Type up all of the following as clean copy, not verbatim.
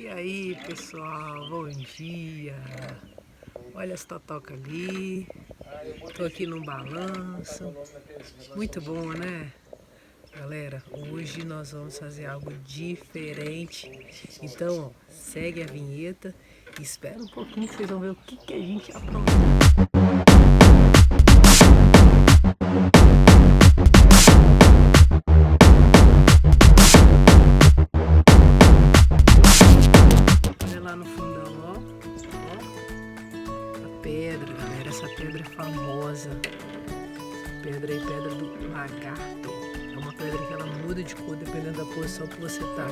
E aí, pessoal, bom dia. Olha as totocas ali. Tô aqui num balanço. Muito bom, né? Galera, hoje nós vamos fazer algo diferente. Então, ó, segue a vinheta e espera um pouquinho que vocês vão ver o que a gente aprontou. No fundão, ó, a pedra, galera, essa pedra é famosa. Essa pedra aí, pedra do lagarto. É uma pedra que ela muda de cor dependendo da posição que você tá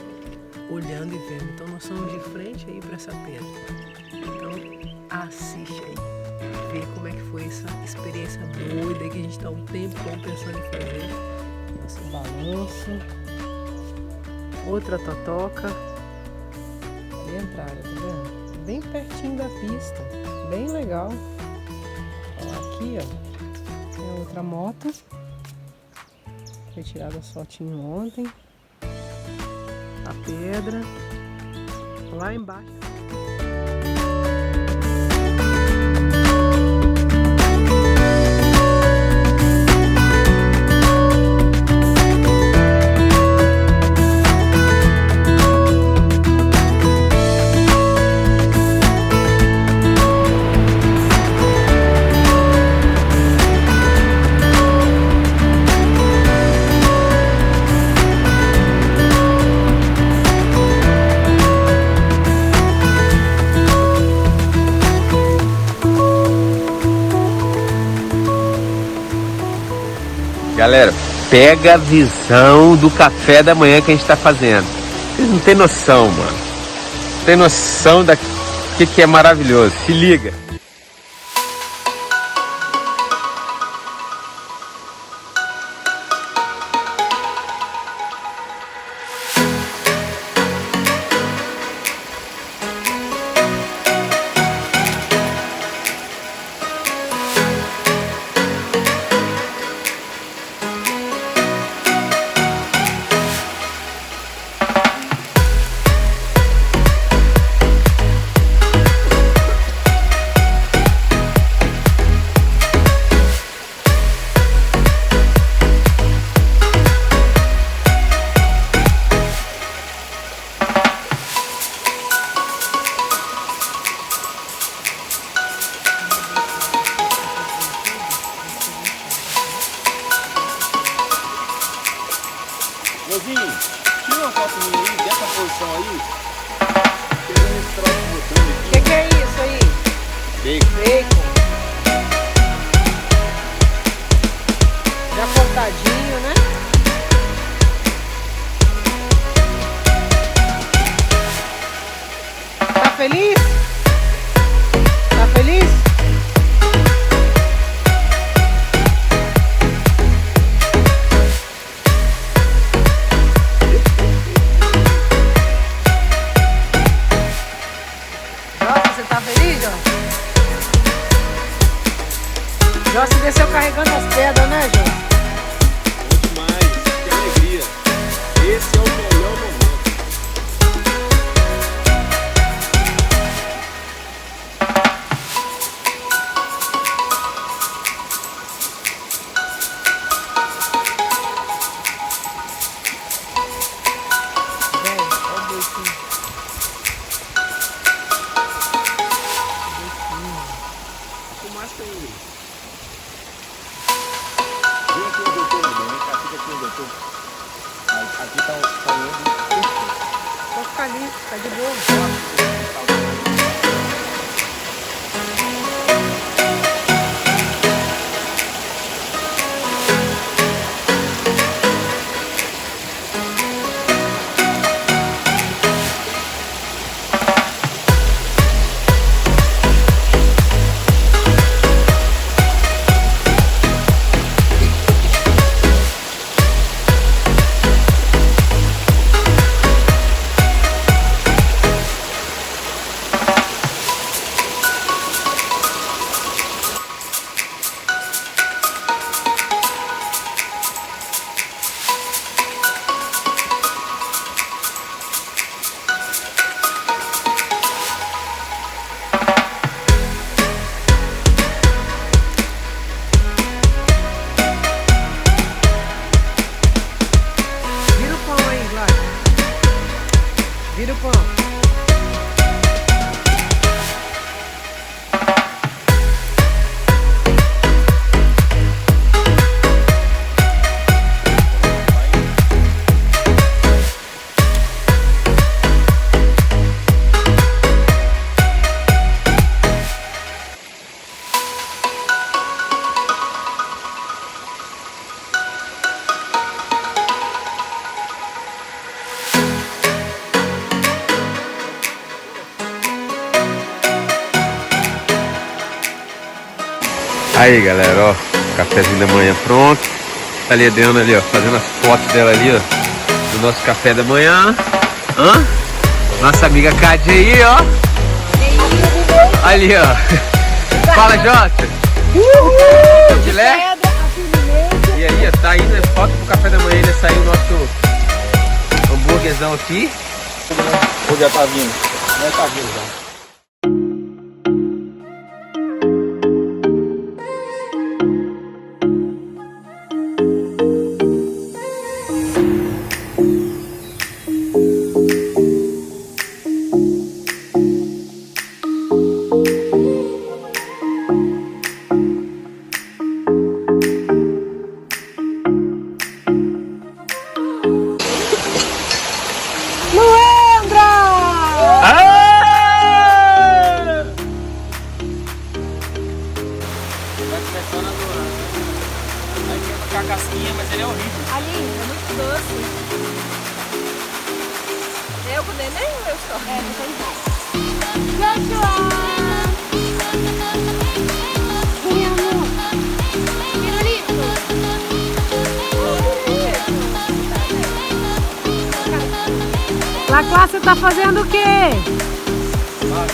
olhando e vendo. Então nós somos de frente aí para essa pedra. Então assiste aí, vê como é que foi essa experiência doida que a gente tá um tempo pensando em fazer. Nosso balanço, outra totoca. Entrada, tá vendo? Bem pertinho da pista, bem legal. Ó, aqui, ó, é outra moto. Foi tirada a fotinho ontem. A pedra. Lá embaixo. Galera, pega a visão do café da manhã que a gente tá fazendo. Vocês não tem noção, mano. Não tem noção da que é maravilhoso. Se liga. Mozinho, tira uma foto minha aí, dessa posição aí. Pegando esse troço botando aqui. Que é isso aí? Bacon. Já cortadinho, né? Tá feliz? Tá feliz? Você tá feliz, Jorge? Jorge desceu carregando as pedras, né, Jorge? Bom demais, que alegria. Esse é o melhor momento. Velho, olha o boitinho. Fumaça aí. Vem aqui o doutor, meu bem. Vem cá, fica aqui o doutor. Aqui tá o ônibus perfeito. Pode ficar ali, tá de boa. Vira o pão. Aí galera, ó, cafezinho da manhã pronto. Tá ali a Diana ali, ó, fazendo as fotos dela ali, ó, do nosso café da manhã. Nossa amiga Cádia aí, ó. Ali, ó. Fala, Jota. Filé. E aí, ó, tá indo, foto pro café da manhã, ainda saiu o nosso hambúrguerzão aqui. Ou já tá vindo? Já tá vindo já. A casquinha, mas ele é horrível. Ali, é muito doce. Eu com o neném ou eu só? É, tô embora. Joshua! Vem, amor. Pirulito. Laclá, você tá fazendo o quê? Ah,